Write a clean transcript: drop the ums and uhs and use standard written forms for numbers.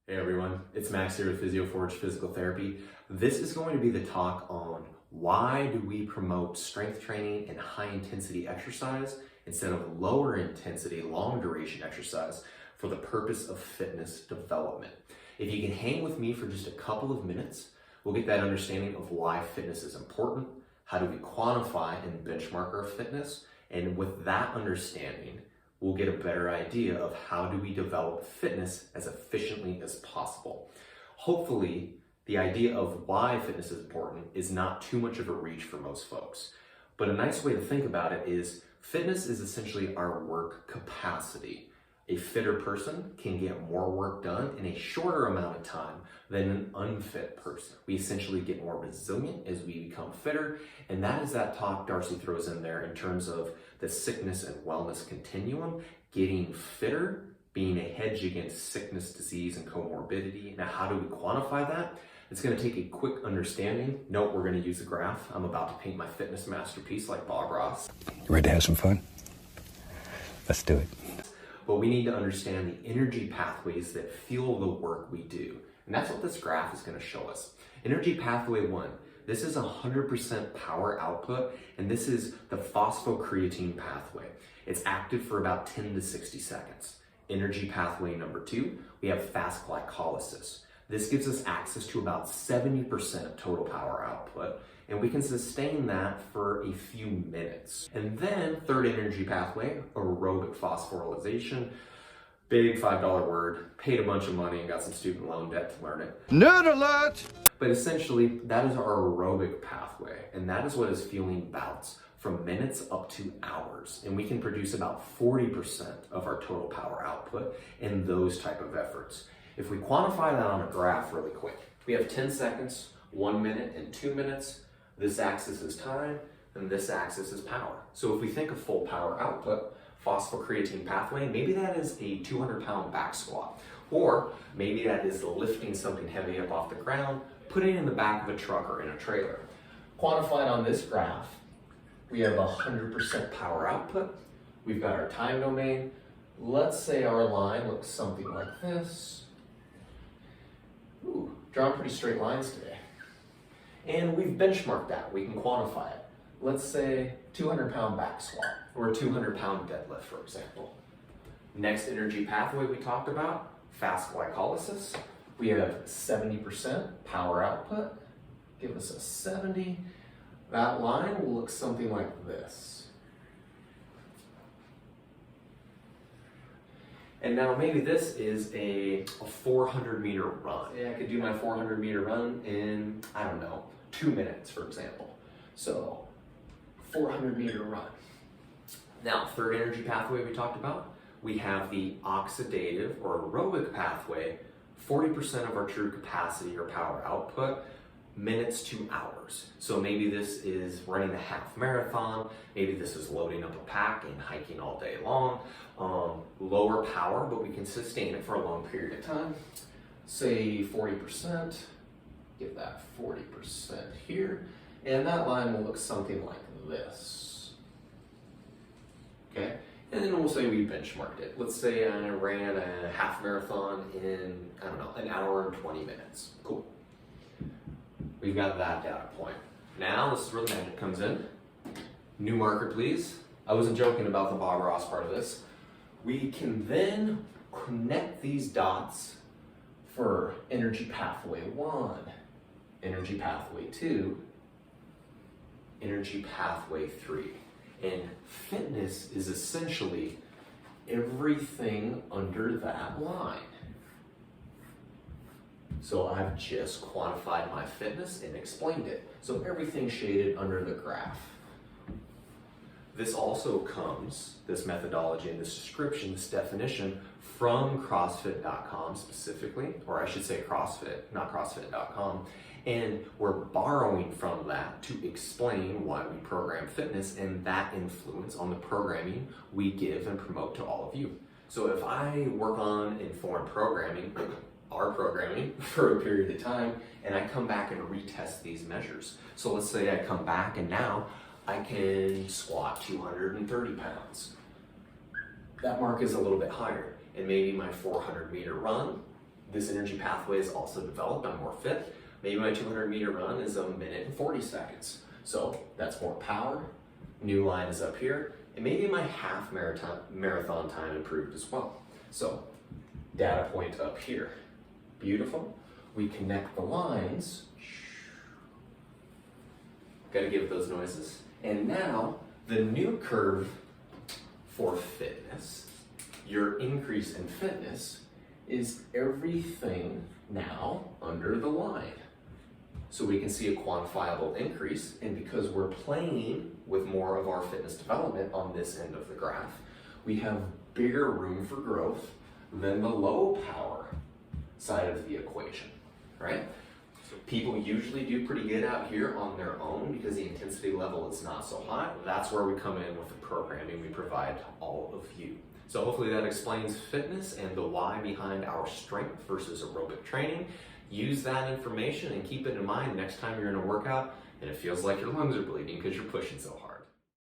Hey everyone, it's Max here with PhysioForge Physical Therapy. This is going to be the talk on why do we promote strength training and high intensity exercise instead of lower intensity, long duration exercise for the purpose of fitness development. If you can hang with me for just a couple of minutes, we'll get that understanding of why fitness is important, how do we quantify and benchmark our fitness, and with that understanding, we'll get a better idea of how do we develop fitness as efficiently as possible. Hopefully, the idea of why fitness is important is not too much of a reach for most folks. But a nice way to think about it is fitness is essentially our work capacity. A fitter person can get more work done in a shorter amount of time than an unfit person. We essentially get more resilient as we become fitter, and that is that talk Darcy throws in there in terms of the sickness and wellness continuum, getting fitter, being a hedge against sickness, disease, and comorbidity. Now, how do we quantify that? It's going to take a quick understanding. Note we're going to use a graph. I'm about to paint my fitness masterpiece like Bob Ross. You ready to have some fun? Let's do it. But we need to understand the energy pathways that fuel the work we do. And that's what this graph is going to show us. Energy pathway 1. This is 100% power output, and this is the phosphocreatine pathway. It's active for about 10 to 60 seconds. Energy pathway number 2, we have fast glycolysis. This gives us access to about 70% total power output, and we can sustain that for a few minutes. And then third energy pathway, aerobic phosphorylation. Big $5 word, paid a bunch of money and got some student loan debt to learn it. Nerd alert! But essentially, that is our aerobic pathway, and that is what is fueling bouts from minutes up to hours. And we can produce about 40% of our total power output in those type of efforts. If we quantify that on a graph really quick, we have 10 seconds, 1 minute, and 2 minutes. This axis is time, and this axis is power. So if we think of full power output, phosphocreatine pathway, maybe that is a 200-pound back squat, or maybe that is lifting something heavy up off the ground, putting it in the back of a truck or in a trailer. Quantified on this graph, we have 100% power output. We've got our time domain. Let's say our line looks something like this. Ooh, drawing pretty straight lines today. And we've benchmarked that, we can quantify it. Let's say 200-pound back squat or a 200-pound deadlift, for example. Next energy pathway we talked about, fast glycolysis. We have 70% power output, give us a 70. That line will look something like this. And now maybe this is a 400-meter run. Yeah, I could do my 400-meter run in, 2 minutes, for example. So, 400-meter run. Now, third energy pathway we talked about, we have the oxidative or aerobic pathway, 40% of our true capacity or power output, minutes to hours. So maybe this is running a half marathon, maybe this is loading up a pack and hiking all day long. Lower power, but we can sustain it for a long period of time. Say 40%, give that 40% here, and that line will look something like this. Okay, and then we'll say we benchmarked it. Let's say I ran a half marathon in, an hour and 20 minutes. Cool. We've got that data point. Now, this is where the magic comes in. New marker, please. I wasn't joking about the Bob Ross part of this. We can then connect these dots for energy pathway 1, energy pathway 2, energy pathway 3. And fitness is essentially everything under that line. So I've just quantified my fitness and explained it. So everything shaded under the graph. This also comes, this methodology and this description, this definition, from CrossFit.com specifically, or I should say CrossFit, not CrossFit.com. And we're borrowing from that to explain why we program fitness and that influence on the programming we give and promote to all of you. So if I work on informed programming, our programming for a period of time, and I come back and retest these measures. So let's say I come back and now I can squat 230 pounds. That mark is a little bit higher, and maybe my 400-meter run this energy pathway is also developed, I'm more fit. Maybe my 200-meter run is 1 minute and 40 seconds. So that's more power. New line is up here. And maybe my half marathon time improved as well. So data point up here. Beautiful. We connect the lines. Gotta give those noises. And now the new curve for fitness, your increase in fitness, is everything now under the line. So we can see a quantifiable increase, and because we're playing with more of our fitness development on this end of the graph, we have bigger room for growth than the low power side of the equation, right? So people usually do pretty good out here on their own because the intensity level is not so high. That's where we come in with the programming we provide to all of you. So hopefully that explains fitness and the why behind our strength versus aerobic training. Use that information and keep it in mind next time you're in a workout and it feels like your lungs are bleeding because you're pushing so hard.